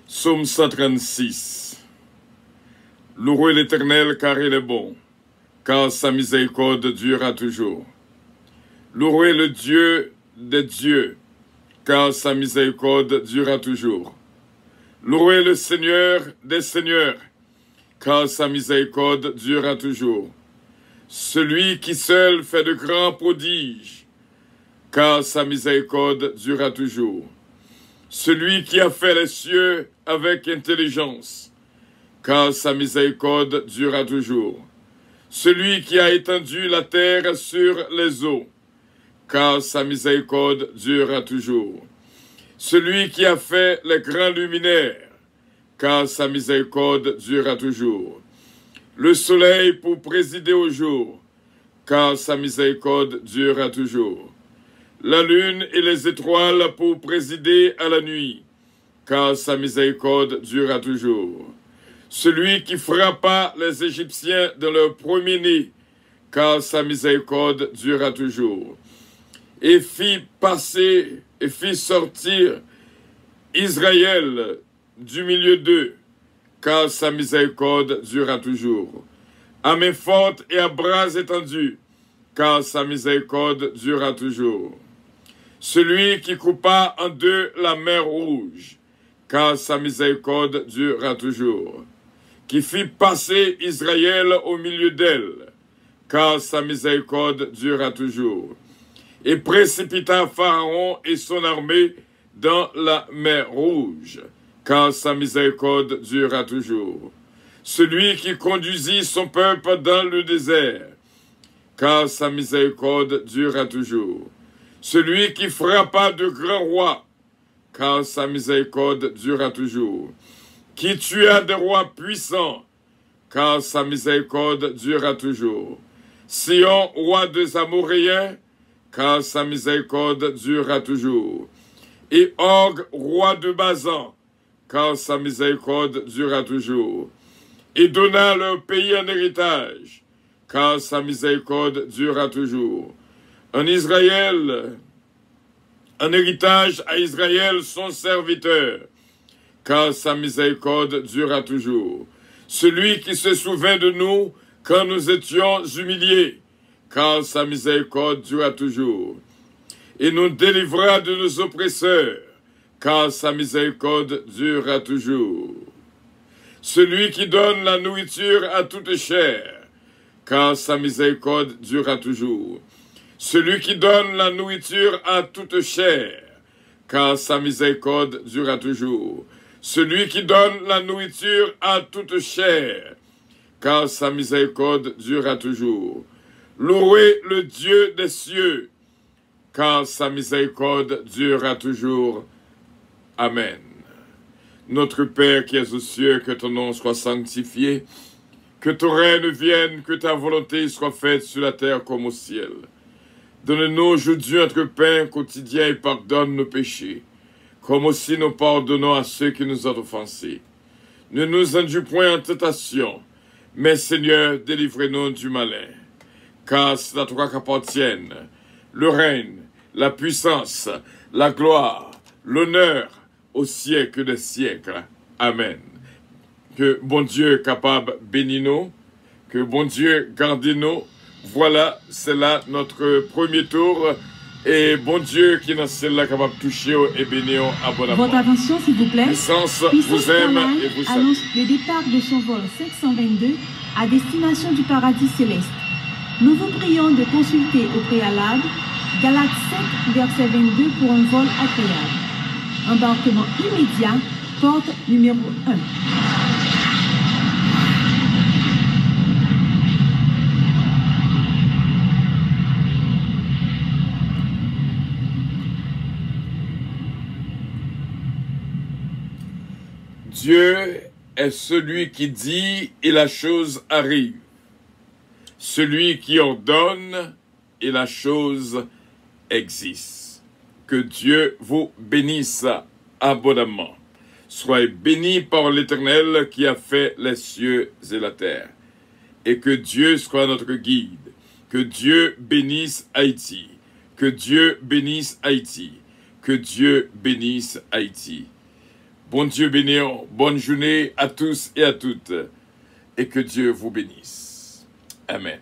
Psaume 136. Louez l'Éternel car il est bon, car sa miséricorde durera toujours. Louez le Dieu des dieux, car sa miséricorde durera toujours. Louez le Seigneur des seigneurs, car sa miséricorde durera toujours. Celui qui seul fait de grands prodiges, car sa miséricorde durera toujours. Celui qui a fait les cieux avec intelligence, car sa miséricorde durera toujours. Celui qui a étendu la terre sur les eaux, car sa miséricorde durera toujours. Celui qui a fait les grands luminaires, car sa miséricorde durera toujours. Le soleil pour présider au jour, car sa miséricorde durera toujours. La lune et les étoiles pour présider à la nuit, car sa miséricorde durera toujours. Celui qui frappa les Égyptiens de leur premier-né, car sa miséricorde durera toujours. Et fit sortir Israël du milieu d'eux, car sa miséricorde durera toujours. À main forte et à bras étendus, car sa miséricorde durera toujours. Celui qui coupa en deux la mer rouge, car sa miséricorde durera toujours. Qui fit passer Israël au milieu d'elle, car sa miséricorde durera toujours. Et précipita Pharaon et son armée dans la mer rouge, car sa miséricorde durera toujours. Celui qui conduisit son peuple dans le désert, car sa miséricorde durera toujours. Celui qui frappa de grands rois, car sa miséricorde durera toujours. Qui tua des rois puissants, car sa miséricorde durera toujours. Sion, roi des Amoréens, car sa miséricorde durera toujours. Et Og, roi de Bazan, car sa miséricorde durera toujours. Et donna leur pays en héritage, car sa miséricorde durera toujours. En héritage à Israël son serviteur, car sa miséricorde durera toujours. Celui qui se souvint de nous quand nous étions humiliés, car sa miséricorde durera toujours. Et nous délivra de nos oppresseurs, car sa miséricorde durera toujours. Celui qui donne la nourriture à toute chair, car sa miséricorde durera toujours. Celui qui donne la nourriture à toute chair, car sa miséricorde durera toujours. Celui qui donne la nourriture à toute chair, car sa miséricorde durera toujours. Louez le Dieu des cieux, car sa miséricorde durera toujours. Amen. Notre Père qui es aux cieux, que ton nom soit sanctifié, que ton règne vienne, que ta volonté soit faite sur la terre comme au ciel. Donne-nous aujourd'hui notre pain quotidien et pardonne nos péchés, comme aussi nous pardonnons à ceux qui nous ont offensés. Ne nous induis point en tentation, mais Seigneur, délivre-nous du malin. Car c'est à toi qu'appartiennent le règne, la puissance, la gloire, l'honneur au siècle des siècles. Amen. Que bon Dieu capable bénisse nous, que bon Dieu garde nous. Voilà, c'est là notre premier tour. Et bon Dieu qui dans celle-là capable de toucher et bénir abondamment. Votre attention s'il vous plaît. Puissance vous aime et vous salue. Annonce le départ de son vol 522 à destination du paradis céleste. Nous vous prions de consulter au préalable Galates 5, verset 22 pour un vol agréable. Embarquement immédiat, porte numéro 1. Dieu est celui qui dit et la chose arrive. Celui qui ordonne et la chose existe. Que Dieu vous bénisse abondamment. Soyez bénis par l'Éternel qui a fait les cieux et la terre. Et que Dieu soit notre guide. Que Dieu bénisse Haïti. Que Dieu bénisse Haïti. Que Dieu bénisse Haïti. Bon Dieu bénéant, bonne journée à tous et à toutes. Et que Dieu vous bénisse. Amen.